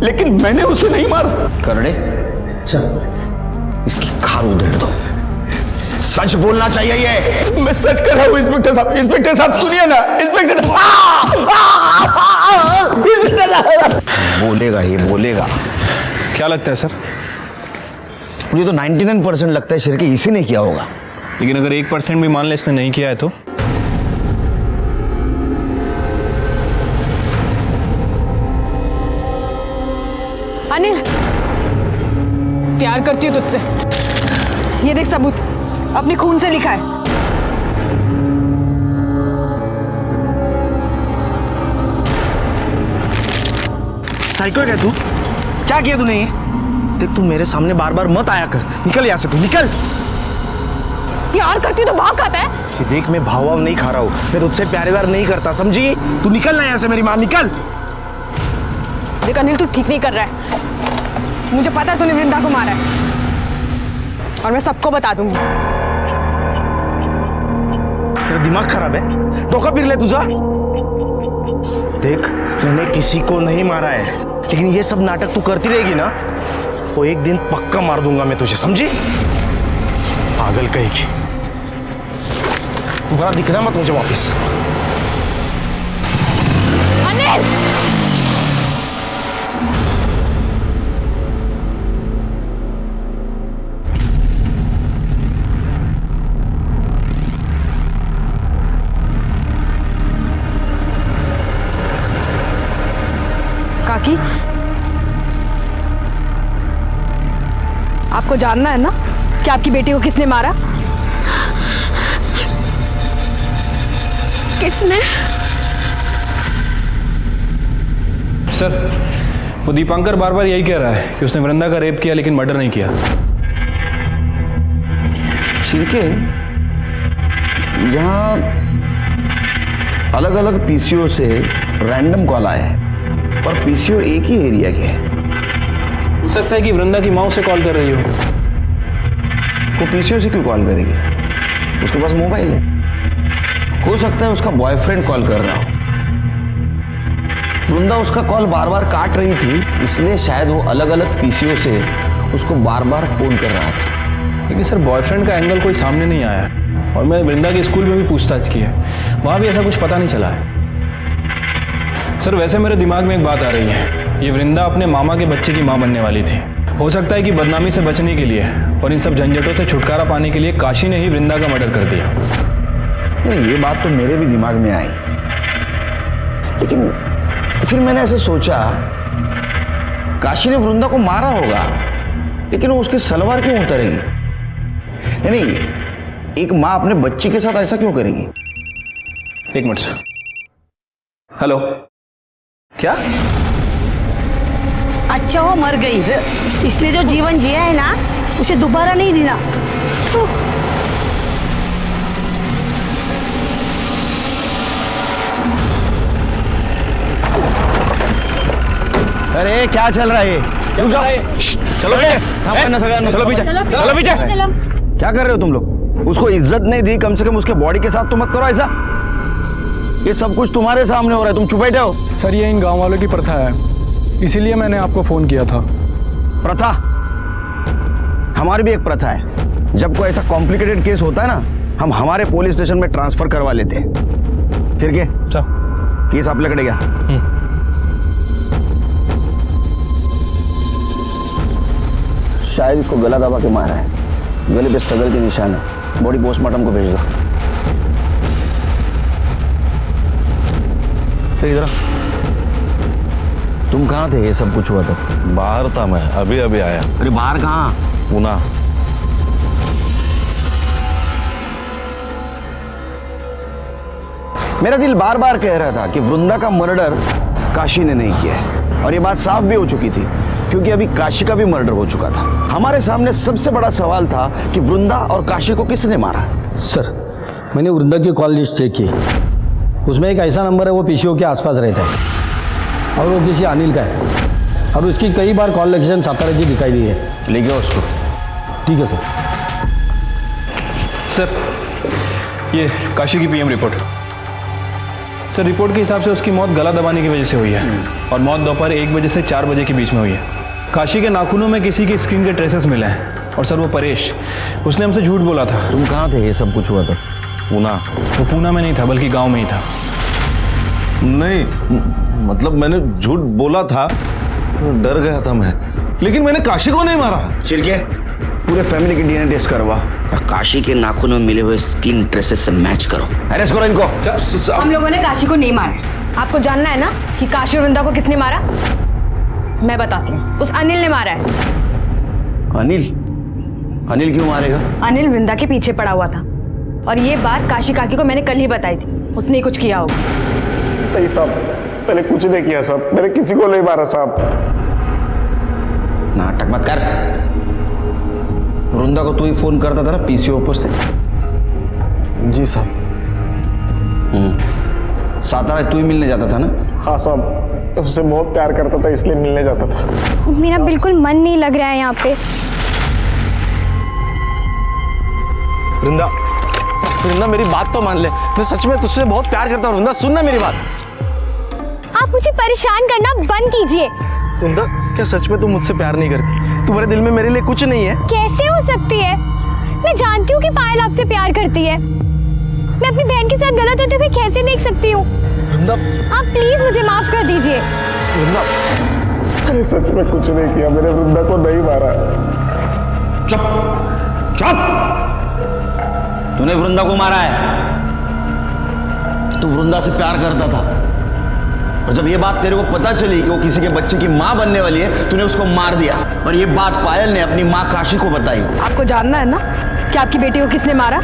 Speaker 9: लेकिन मैंने उसे नहीं मारा।
Speaker 2: करड़े, इसकी खाल उधेड़ दो। सच बोलना चाहिए ये।
Speaker 9: मैं सच कर रहा हूँ इंस्पेक्टर साहब। इंस्पेक्टर साहब सुनिए ना, इंस्पेक्टर
Speaker 2: बोलेगा, ये बोलेगा।
Speaker 8: क्या लगता है सर?
Speaker 2: मुझे तो 99% लगता है शिरके इसी ने किया होगा।
Speaker 8: लेकिन अगर 1% भी मान ले इसने नहीं किया है तो?
Speaker 4: अनिल, प्यार करती हूँ तुझसे। ये देख सबूत, अपने खून से लिखा है।
Speaker 10: साइको है तू? क्या किया तूने ये? देख तू मेरे सामने बार बार मत आया कर। निकल यहाँ से, तू निकल।
Speaker 4: प्यार करती तो भाव खाता है।
Speaker 10: ये देख मैं भाव नहीं खा रहा हूँ, मैं तुझसे प्यार व्यार नहीं करता, समझी? तू निकल ना यहाँ से, मेरी माँ निकल।
Speaker 4: देख अनिल, तू ठीक नहीं कर रहा है। मुझे पता है तूने वृंदा को मारा है और मैं सबको बता दूंगी।
Speaker 10: तेरा दिमाग खराब है? धोखा फिर ले तुझा। देख मैंने किसी को नहीं मारा है, लेकिन ये सब नाटक तू करती रहेगी ना तो एक दिन पक्का मार दूंगा मैं तुझे, समझी? पागल कहेगी। दोबारा दिखना मत मुझे वापस।
Speaker 5: अनिल!
Speaker 4: काकी, आपको जानना है ना कि आपकी बेटी को किसने मारा?
Speaker 5: किसने?
Speaker 8: सर, वो दीपांकर बार बार यही कह रहा है कि उसने वृंदा का रेप किया लेकिन मर्डर नहीं किया।
Speaker 2: शिरके, यहाँ अलग अलग पीसीओ से रैंडम कॉल आए हैं, पर पीसीओ एक ही एरिया के है।
Speaker 8: हो सकता है कि वृंदा की माँ उसे कॉल कर रही हो।
Speaker 2: वो पीसीओ से क्यों कॉल करेगी? उसके पास मोबाइल है। हो सकता है उसका बॉयफ्रेंड कॉल कर रहा हो। वृंदा उसका कॉल बार बार काट रही थी, इसलिए शायद वो अलग अलग पीसीओ से उसको बार बार फोन कर रहा था।
Speaker 8: लेकिन सर, बॉयफ्रेंड का एंगल कोई सामने नहीं आया और मैंने वृंदा के स्कूल में भी पूछताछ की है, वहाँ भी ऐसा कुछ पता नहीं चला है। सर, वैसे मेरे दिमाग में एक बात आ रही है, ये वृंदा अपने मामा के बच्चे की माँ बनने वाली थी। हो सकता है कि बदनामी से बचने के लिए और इन सब झंझटों से छुटकारा पाने के लिए काशी ने ही वृंदा का मर्डर कर दिया।
Speaker 2: ये बात तो मेरे भी दिमाग में आई, लेकिन फिर मैंने ऐसे सोचा, काशी ने वृंदा को मारा होगा, लेकिन वो उसकी सलवार क्यों उतारेगी? नहीं, एक माँ अपने बच्चे के साथ ऐसा क्यों करेगी?
Speaker 8: एक मिनट सर। हेलो, क्या?
Speaker 1: अच्छा वो मर गई, इसने जो जीवन जिया है ना उसे दोबारा नहीं देना।
Speaker 2: अरे क्या चल रहा है?
Speaker 8: चलो पीछे, चलो पीछे।
Speaker 2: क्या कर रहे हो तुम लोग? उसको इज्जत नहीं दी, कम से कम उसके बॉडी के साथ तो मत करो ऐसा। ये सब कुछ तुम्हारे सामने हो रहा है, तुम चुप बैठे हो।
Speaker 8: सर, ये इन गांव वालों की प्रथा है, इसीलिए मैंने आपको फोन किया था।
Speaker 2: प्रथा? हमारी भी एक प्रथा है, जब कोई ऐसा कॉम्प्लिकेटेड केस होता है ना, हम हमारे पुलिस स्टेशन में ट्रांसफर करवा लेते हैं। फिर क्या केस आपल्याकडे घ्या। शायद इसको गला दबा के मारा है, गले पे स्ट्रगल के निशान है। बॉडी पोस्टमार्टम को भेज दो। इधर तुम कहाँ थे ये सब कुछ हुआ तो?
Speaker 3: बाहर था मैं, अभी अभी आया।
Speaker 2: अरे बाहर कहाँ?
Speaker 3: पूना।
Speaker 2: मेरा दिल बार बार कह रहा था कि वृंदा का मर्डर काशी ने नहीं किया है, और ये बात साफ भी हो चुकी थी क्योंकि अभी काशी का भी मर्डर हो चुका था। हमारे सामने सबसे बड़ा सवाल था कि वृंदा और काशी को किसने मारा।
Speaker 16: सर, मैंने वृंदा की कॉल लिस्ट चेक की, उसमें एक ऐसा नंबर है वो पीसीओ के आसपास रहता है और वो किसी अनिल का है, और उसकी कई बार कॉल लोकेशन सातारा की दिखाई दी है।
Speaker 2: ले गया उसको।
Speaker 16: ठीक है सर।
Speaker 8: सर, ये काशी की पीएम रिपोर्ट। सर, रिपोर्ट के हिसाब से उसकी मौत गला दबाने की वजह से हुई है और मौत दोपहर 1 बजे से 4 बजे के बीच में हुई है। काशी के नाखूनों में किसी के स्किन के ट्रेसेस मिले हैं, और सर वो परेश, उसने हमसे झूठ बोला था।
Speaker 2: तुम कहाँ थे ये सब कुछ हुआ था?
Speaker 3: पूना।
Speaker 8: वो पूना में नहीं था बल्कि गांव में ही था।
Speaker 3: नहीं, मतलब मैंने झूठ बोला था, डर गया था मैं, लेकिन मैंने काशी को नहीं मारा।
Speaker 2: चिरके, पूरे फैमिली की डीएनए टेस्ट करवा और काशी के नाखूनों में मिले हुए स्किन ट्रेसेस से मैच करो। अरेस्ट करो इनको।
Speaker 4: हम लोगों ने काशी को नहीं मारा। आपको जानना है ना कि काशी और वृंदा को किसने मारा? मैं बताती हूँ। उस अनिल ने मारा है।
Speaker 2: अनिल? अनिल क्यों मारेगा?
Speaker 4: अनिल वृंदा के पीछे पड़ा हुआ था, और ये बात काशी काकी को मैंने कल ही बताई थी। उसने ही कुछ किया होगा।
Speaker 9: नहीं साहब, मैंने कुछ नहीं किया साहब, मैंने किसी को नहीं मारा साहब।
Speaker 2: नाटक मत कर। वृंदा को तू ही फोन करता था ना पीसीओ ऊपर से?
Speaker 9: जी साहब।
Speaker 2: सातारा तू ही मिलने जाता था ना?
Speaker 9: हाँ साहब, उससे बहुत प्यार करता था इसलिए मिलने जाता था।
Speaker 5: मेरा बिल्कुल मन नहीं लग रहा है यहाँ पे।
Speaker 9: वृंदा, वृंदा मेरी बात तो मान ले, मैं सच में तुझसे बहुत प्यार करता हूँ। वृंदा सुन ना मेरी बात।
Speaker 5: आप मुझे परेशान करना बंद कीजिए।
Speaker 9: वृंदा, क्या सच में तुम मुझसे प्यार नहीं करती? तुम्हारे दिल में मेरे लिए कुछ नहीं है?
Speaker 5: कैसे हो सकती है? मैं जानती हूँ कि पायल आपसे प्यार करती है। मैं अपनी बहन के साथ गलत होते हुए कैसे देख सकती हूँ?
Speaker 9: वृंदा,
Speaker 5: आप प्लीज मुझे माफ कर दीजिए।
Speaker 9: वृंदा, मैंने सच में कुछ नहीं किया, मैंने वृंदा को नहीं मारा।
Speaker 2: चुप चुप। तूने वृंदा को मारा है। तू वृंदा से प्यार करता था, और जब ये बात तेरे को पता चली कि वो किसी के बच्चे की माँ बनने वाली है, तूने उसको मार दिया। और ये बात पायल ने अपनी माँ काशी को बताई।
Speaker 4: आपको जानना है ना कि आपकी बेटी को किसने मारा?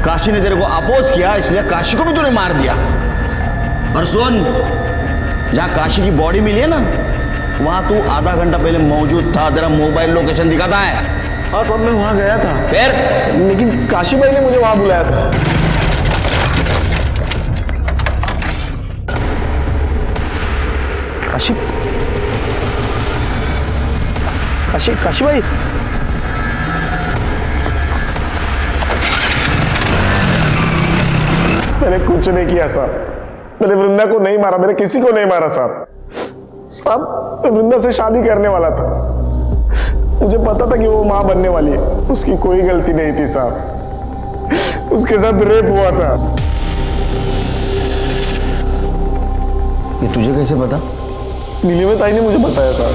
Speaker 2: काशी ने तेरे को अपोज किया, इसलिए काशी को भी तूने मार दिया। और सुन, जहाँ काशी की बॉडी मिली है ना, वहां तू आधा घंटा पहले मौजूद था। तेरा मोबाइल लोकेशन दिखाता है।
Speaker 9: हाँ साहब, मैं वहां गया था।
Speaker 2: फिर?
Speaker 9: लेकिन काशी भाई ने मुझे वहां बुलाया था। काशी, काशी, काशी भाई। मैंने कुछ नहीं किया साहब, मैंने वृंदा को नहीं मारा, मैंने किसी को नहीं मारा साहब। साहब, मैं वृंदा से शादी करने वाला था, मुझे पता था कि वो मां बनने वाली है। उसकी कोई गलती नहीं थी साहब, उसके साथ रेप हुआ था।
Speaker 2: ये तुझे कैसे पता?
Speaker 9: नीलिमा ताई ने मुझे बताया साहब।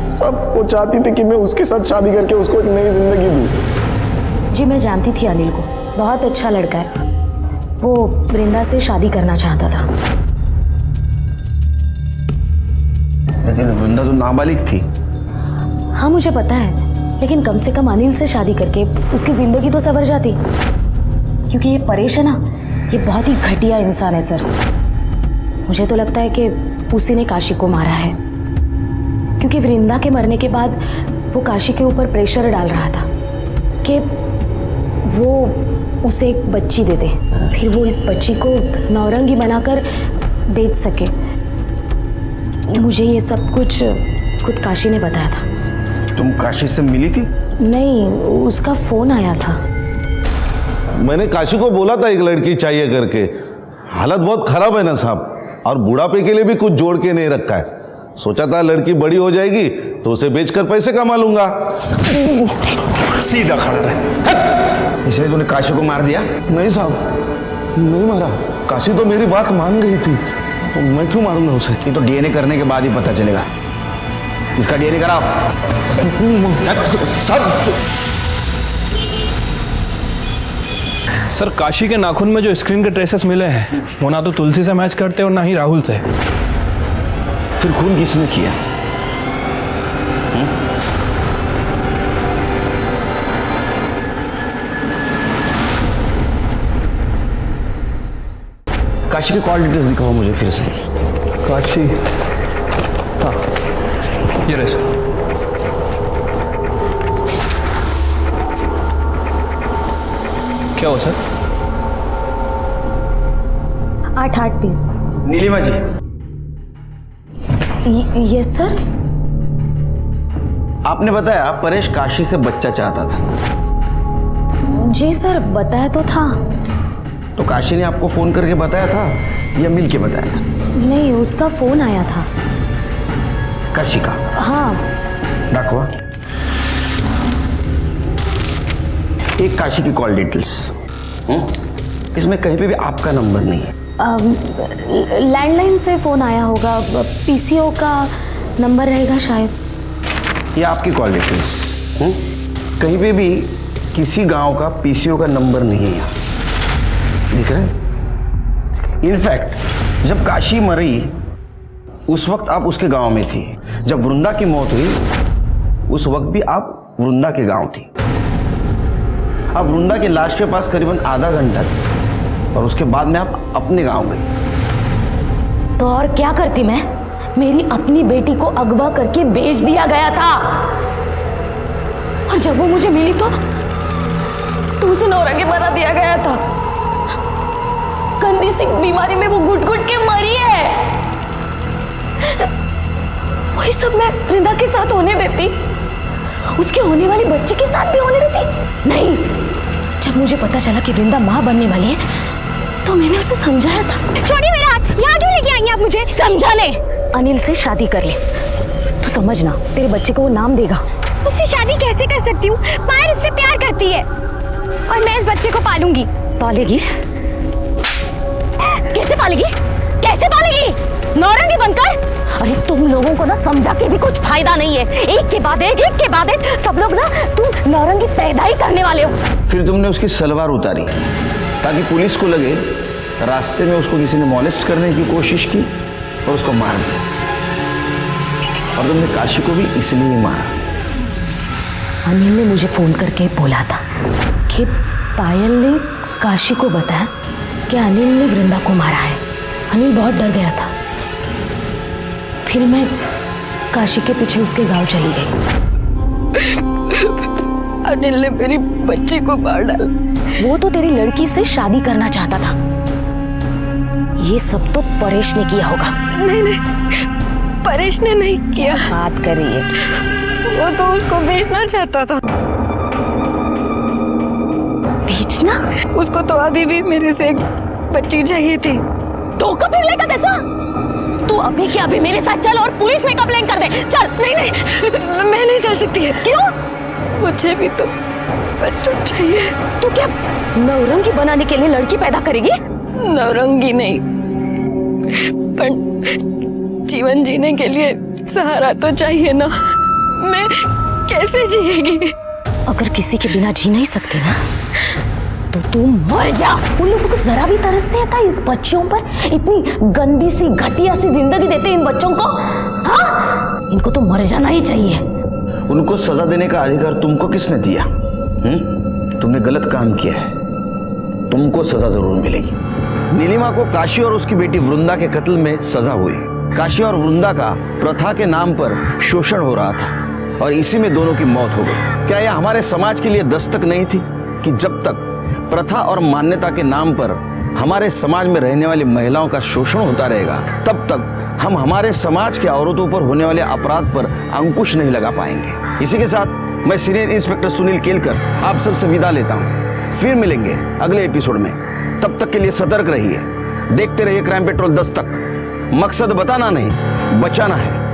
Speaker 9: साहब, वो चाहती थी कि मैं उसके साथ शादी करके उसको एक नई जिंदगी दूं।
Speaker 11: जी, मैं जानती थी अनिल को, बहुत अच्छा लड़का है। वो वृंदा से शादी करना चाहता था।
Speaker 2: लेकिन वृंदा तो नाबालिग थी।
Speaker 11: हाँ, मुझे पता है, लेकिन कम से कम अनिल से शादी करके उसकी जिंदगी तो संवर जाती। क्योंकि ये परेश है ना, ये बहुत ही घटिया इंसान है सर। मुझे तो लगता है कि उसी ने काशी को मारा है, क्योंकि वृंदा के मरने के बाद वो काशी के ऊपर प्रेशर डाल रहा था कि वो उसे एक बच्ची दे दे, फिर वो इस बच्ची को नौरंगी बनाकर बेच सके। मुझे ये सब कुछ खुद काशी ने बताया था।
Speaker 2: तुम काशी से मिली थी?
Speaker 11: नहीं, उसका फोन आया था।
Speaker 3: मैंने काशी को बोला था एक लड़की चाहिए करके। हालत बहुत खराब है ना साहब, और बुढ़ापे के लिए भी कुछ जोड़ के नहीं रखा है। सोचा था लड़की बड़ी हो जाएगी तो उसे बेचकर पैसे कमा लूंगा।
Speaker 2: सीधा खड़ा रहे। इसलिए तूने काशी को मार दिया?
Speaker 3: नहीं साहब, नहीं मारा। काशी तो मेरी बात मान गई थी, तो मैं क्यों मारूंगा उसे?
Speaker 2: ये तो डीएनए करने के बाद ही पता चलेगा। इसका डीएनए कराओ।
Speaker 8: सर काशी के नाखून में जो स्क्रीन के ट्रेसेस मिले हैं वो ना तो तुलसी से मैच करते और ना ही राहुल से।
Speaker 2: फिर खून किसने किया? काशी की कॉल डिटेल्स दिखाओ मुझे फिर से।
Speaker 8: काशी, हाँ ये रहे सर। क्या हुआ sir?
Speaker 11: 8 piece.
Speaker 2: Neelima ji.
Speaker 11: Yes sir.
Speaker 2: आपने बताया परेश काशी से बच्चा चाहता था।
Speaker 11: जी सर, बताया तो था।
Speaker 2: तो काशी ने आपको फोन करके बताया था या मिल के बताया था?
Speaker 11: नहीं, उसका फोन आया था।
Speaker 2: काशी का?
Speaker 11: हाँ।
Speaker 2: दाखवा। एक काशी की कॉल डिटेल्स। इसमें कहीं पे भी आपका नंबर नहीं है।
Speaker 11: लैंडलाइन से फोन आया होगा, पीसीओ का नंबर रहेगा शायद।
Speaker 2: ये आपकी कॉल डिटेल्स। कहीं पे भी किसी गांव का पीसीओ का नंबर नहीं है यहाँ, दिख रहा है? इनफैक्ट जब काशी मरी उस वक्त आप उसके गांव में थी। जब वृंदा की मौत हुई उस वक्त भी आप वृंदा के गांव थी। आप वृंदा की लाश के पास करीबन आधा घंटा थे और उसके बाद में आप अपने गांव गई।
Speaker 11: तो और क्या करती मैं? मेरी अपनी बेटी को अगवा करके बेच दिया गया था और जब वो मुझे मिली तो उसे नौरंगी बना दिया गया था। गंदी सी बीमारी में वो घुट घुट के मरी है। वही सब मैं वृंदा के साथ होने देती, उसके होने वाले बच्चे के साथ भी होने देती? नहीं। जब मुझे पता चला कि वृंदा मां बनने वाली है तो मैंने उसे समझाया था।
Speaker 5: छोड़िए मेरा हाथ। यहाँ क्यों लेके आई हैं आप मुझे?
Speaker 11: समझाने। अनिल से शादी कर ले। तू समझना, तेरे बच्चे को वो नाम देगा।
Speaker 5: उससे शादी कैसे कर सकती हूँ? पायल उससे प्यार करती है और मैं इस बच्चे को पालूंगी।
Speaker 11: पालेगी? कैसे पालेगी? कैसे पालेगी? नौरंगी बनकर? अरे तुम लोगों को ना समझा के भी कुछ फायदा नहीं है। एक के बाद एक सब लोग ना तुम नौरंगी पैदा ही करने वाले हो।
Speaker 2: फिर तुमने उसकी सलवार उतारी ताकि पुलिस को लगे रास्ते में उसको किसी ने मॉलेस्ट करने की कोशिश की और उसको मार दिया। और तुमने काशी को भी इसलिए ही मारा।
Speaker 11: अनिल ने मुझे फोन करके बोला था कि पायल ने काशी को बताया कि अनिल ने वृंदा को मारा है। अनिल बहुत डर गया था। फिर मैं काशी के पीछे उसके गांव चली गई। अनिल ने मेरी बच्ची को मार डाला। वो तो तेरी लड़की से शादी करना चाहता था। ये सब तो परेश ने किया होगा।
Speaker 6: नहीं, परेश ने नहीं किया।
Speaker 11: बात करिए।
Speaker 6: वो तो उसको बेचना चाहता था।
Speaker 11: बेचना?
Speaker 6: उसको तो अभी भी मेरे से एक बच्ची चाहिए थी।
Speaker 11: तो कब लेगा कैसा? तू अभी क्या अभी मेरे साथ चल और पुलिस में कंप्लेंट कर दे। चल।
Speaker 6: नहीं, मैं नहीं जा सकती।
Speaker 11: क्यों?
Speaker 6: मुझे भी तो बच्चा चाहिए।
Speaker 11: तू क्या नौरंगी बनाने के लिए लड़की पैदा करेगी?
Speaker 6: नौरंगी नहीं, पर जीवन जीने के लिए सहारा तो चाहिए ना। मैं कैसे जिएगी?
Speaker 11: अगर किसी के बिना जी नहीं सकती ना तो तू मर जा। उन लोगों को जरा भी तरस नहीं आता इस बच्चों पर? इतनी गंदी सी घटिया सी जिंदगी देते इन बच्चों को। हाँ, इनको तो मर जाना ही चाहिए।
Speaker 2: उनको सजा देने का अधिकार तुमको किसने दिया? तुमने गलत काम किया है, तुमको सजा जरूर मिलेगी। नीलिमा को काशी और उसकी बेटी वृंदा के कत्ल में सजा हुई। काशी और वृंदा का प्रथा के नाम पर शोषण हो रहा था और इसी में दोनों की मौत हो गई। क्या यह हमारे समाज के लिए दस्तक नहीं थी कि जब तक प्रथा और मान्यता के नाम पर हमारे समाज में रहने वाली महिलाओं का शोषण होता रहेगा तब तक हम हमारे समाज के औरतों पर होने वाले अपराध पर अंकुश नहीं लगा पाएंगे। इसी के साथ मैं सीनियर इंस्पेक्टर सुनील केलकर आप सबसे विदा लेता हूँ। फिर मिलेंगे अगले एपिसोड में। तब तक के लिए सतर्क रहिए, देखते रहिए क्राइम पेट्रोल दस्तक। मकसद बताना नहीं, बचाना है।